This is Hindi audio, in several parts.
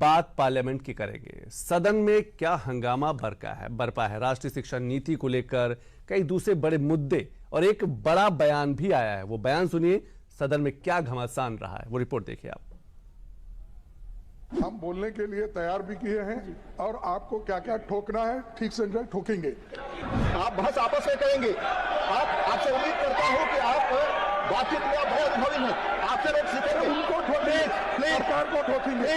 बात पार्लियामेंट की करेंगे। सदन में क्या हंगामा बरपा है। राष्ट्रीय शिक्षा नीति को लेकर कई दूसरे बड़े मुद्दे और एक बड़ा बयान भी आया है। वो बयान सुनिए, सदन में क्या घमासान रहा है, वो रिपोर्ट देखिए आप। हम बोलने के लिए तैयार भी किए हैं और आपको क्या क्या ठोकना है ठीक से ठोकेंगे। आप बहस आपस में करेंगे। आपसे उम्मीद करता हूं कि आप बातचीत में बहुत अनुभवी हैं। आपसे लोग सीखेंगे। उनको ठोकेंगे, सरकार को ठोकेंगे।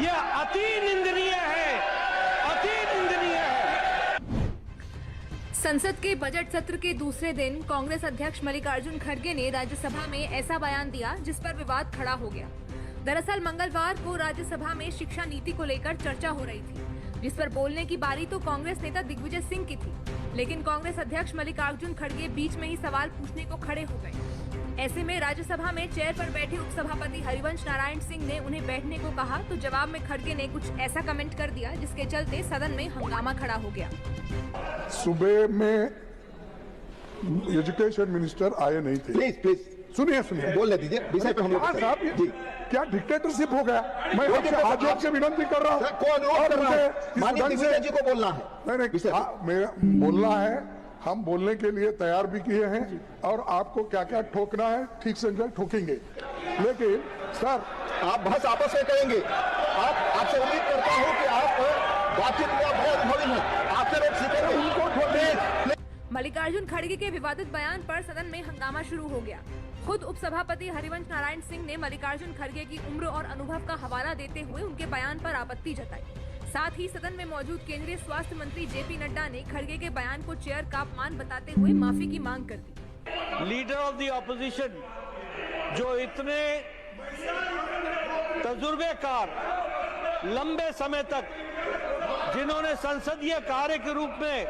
यह अति निंदनीय है, अति निंदनीय है। संसद के बजट सत्र के दूसरे दिन कांग्रेस अध्यक्ष मल्लिकार्जुन खड़गे ने राज्यसभा में ऐसा बयान दिया जिस पर विवाद खड़ा हो गया। दरअसल मंगलवार को राज्यसभा में शिक्षा नीति को लेकर चर्चा हो रही थी, जिस पर बोलने की बारी तो कांग्रेस नेता दिग्विजय सिंह की थी, लेकिन कांग्रेस अध्यक्ष मल्लिकार्जुन खड़गे बीच में ही सवाल पूछने को खड़े हो गए। ऐसे में राज्यसभा में चेयर पर बैठे उपसभापति हरिवंश नारायण सिंह ने उन्हें बैठने को कहा, तो जवाब में खड़गे ने कुछ ऐसा कमेंट कर दिया जिसके चलते सदन में हंगामा खड़ा हो गया। सुबह में एजुकेशन मिनिस्टर आए नहीं थे। प्लीज सुनिए बोलने दीजिए। विषय पे हम लोग क्या डिक्टेटरशिप हो गया? मैं आपसे हाथ जोड़ के विनंती कर रहा हूँ। कौन माननीय दिग्विजय जी को बोलना है। नहीं, बोलना है। हम बोलने के लिए तैयार भी किए हैं और आपको क्या क्या ठोकना है ठीक से ठोकेंगे। लेकिन सर, आप बहस आपस में करेंगे। आपसे उम्मीद करता हूं कि आप बातचीत में बहुत अनुभवी हैं। आपसे लोग सीखेंगे। उनको ठोकेंगे। मल्लिकार्जुन खड़गे के विवादित बयान पर सदन में हंगामा शुरू हो गया। खुद उपसभापति हरिवंश नारायण सिंह ने मल्लिकार्जुन खड़गे की उम्र और अनुभव का हवाला देते हुए उनके बयान पर आपत्ति जताई। साथ ही सदन में मौजूद केंद्रीय स्वास्थ्य मंत्री जेपी नड्डा ने खड़गे के बयान को चेयर का अपमान बताते हुए माफी की मांग कर दी। लीडर ऑफ द ऑपोजिशन, जो इतने तजुर्बेकार, लंबे समय तक जिन्होंने संसदीय कार्य के रूप में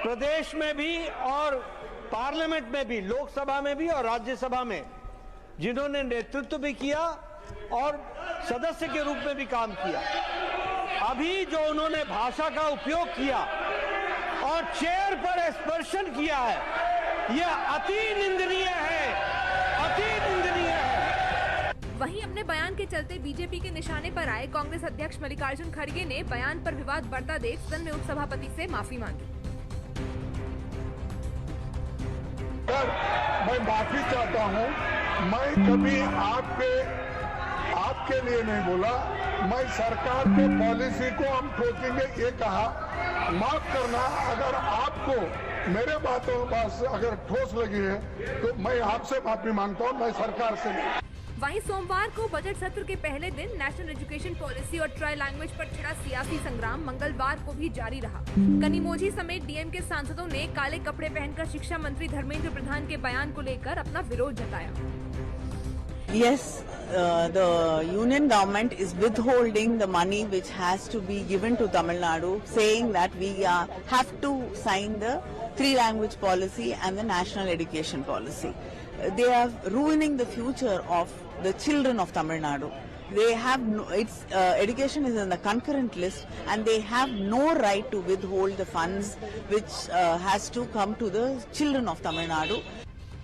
प्रदेश में भी और पार्लियामेंट में भी, लोकसभा में भी और राज्यसभा में जिन्होंने नेतृत्व भी किया और सदस्य के रूप में भी काम किया, अभी जो उन्होंने भाषा का उपयोग किया और चेयर पर स्पर्शन किया है, यह अति निंदनीय है, अति निंदनीय है। वहीं अपने बयान के चलते बीजेपी के निशाने पर आए कांग्रेस अध्यक्ष मल्लिकार्जुन खड़गे ने बयान पर विवाद बढ़ता देख सदन में उपसभापति से माफी मांगी। मैं माफी चाहता हूं। मैं कभी आपके लिए नहीं बोला। मैं सरकार के पॉलिसी को हम ठोकेंगे ये कहा। माफ करना, अगर आपको मेरे बातों अगर ठोस लगी है तो मैं आपसे माफी मांगता हूं, मैं सरकार से नहीं। वहीं सोमवार को बजट सत्र के पहले दिन नेशनल एजुकेशन पॉलिसी और ट्राई लैंग्वेज पर छिड़ा सियासी संग्राम मंगलवार को भी जारी रहा। कनिमोझी समेत डीएम के सांसदों ने काले कपड़े पहनकर शिक्षा मंत्री धर्मेंद्र प्रधान के बयान को लेकर अपना विरोध जताया। Yes, the union government is withholding the money which has to be given to Tamil Nadu, saying that we have to sign the 3-language policy and the national education policy. They are ruining the future of the children of Tamil Nadu. They have education is in the concurrent list, and they have no right to withhold the funds which has to come to the children of Tamil Nadu.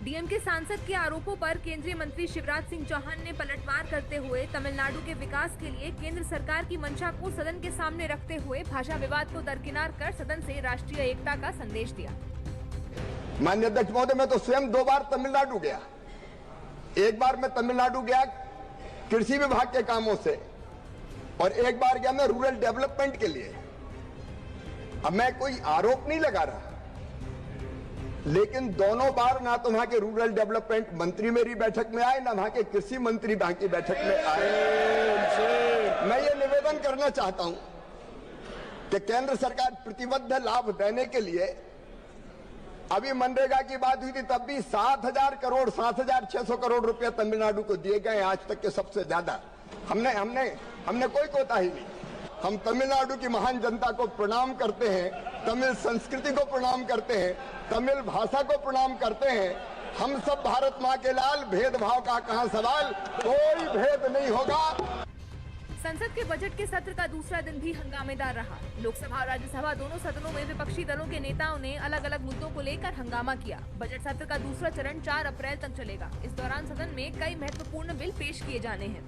DM के सांसद के आरोपों पर केंद्रीय मंत्री शिवराज सिंह चौहान ने पलटवार करते हुए तमिलनाडु के विकास के लिए केंद्र सरकार की मंशा को सदन के सामने रखते हुए भाषा विवाद को दरकिनार कर सदन से राष्ट्रीय एकता का संदेश दिया। माननीय अध्यक्ष महोदय, मैं तो स्वयं 2 बार तमिलनाडु गया। एक बार मैं तमिलनाडु गया कृषि विभाग के कामों से और एक बार गया मैं रूरल डेवलपमेंट के लिए। अब मैं कोई आरोप नहीं लगा रहा, लेकिन दोनों बार ना तो वहां के रूरल डेवलपमेंट मंत्री मेरी बैठक में आए, ना वहां के कृषि मंत्री वहां की बैठक में आए। मैं ये निवेदन करना चाहता हूं कि केंद्र सरकार प्रतिबद्ध लाभ देने के लिए, अभी मनरेगा की बात हुई थी तब भी 7,600 करोड़ रुपए तमिलनाडु को दिए गए, आज तक के सबसे ज्यादा। हमने कोई कोताही नहीं। हम तमिलनाडु की महान जनता को प्रणाम करते हैं, तमिल संस्कृति को प्रणाम करते हैं, तमिल भाषा को प्रणाम करते हैं। हम सब भारत माँ के लाल, भेदभाव का कहां सवाल, कोई भेद नहीं होगा। संसद के बजट के सत्र का दूसरा दिन भी हंगामेदार रहा। लोकसभा और राज्यसभा दोनों सदनों में विपक्षी दलों के नेताओं ने अलग अलग मुद्दों को लेकर हंगामा किया। बजट सत्र का दूसरा चरण 4 अप्रैल तक चलेगा। इस दौरान सदन में कई महत्वपूर्ण बिल पेश किए जाने हैं।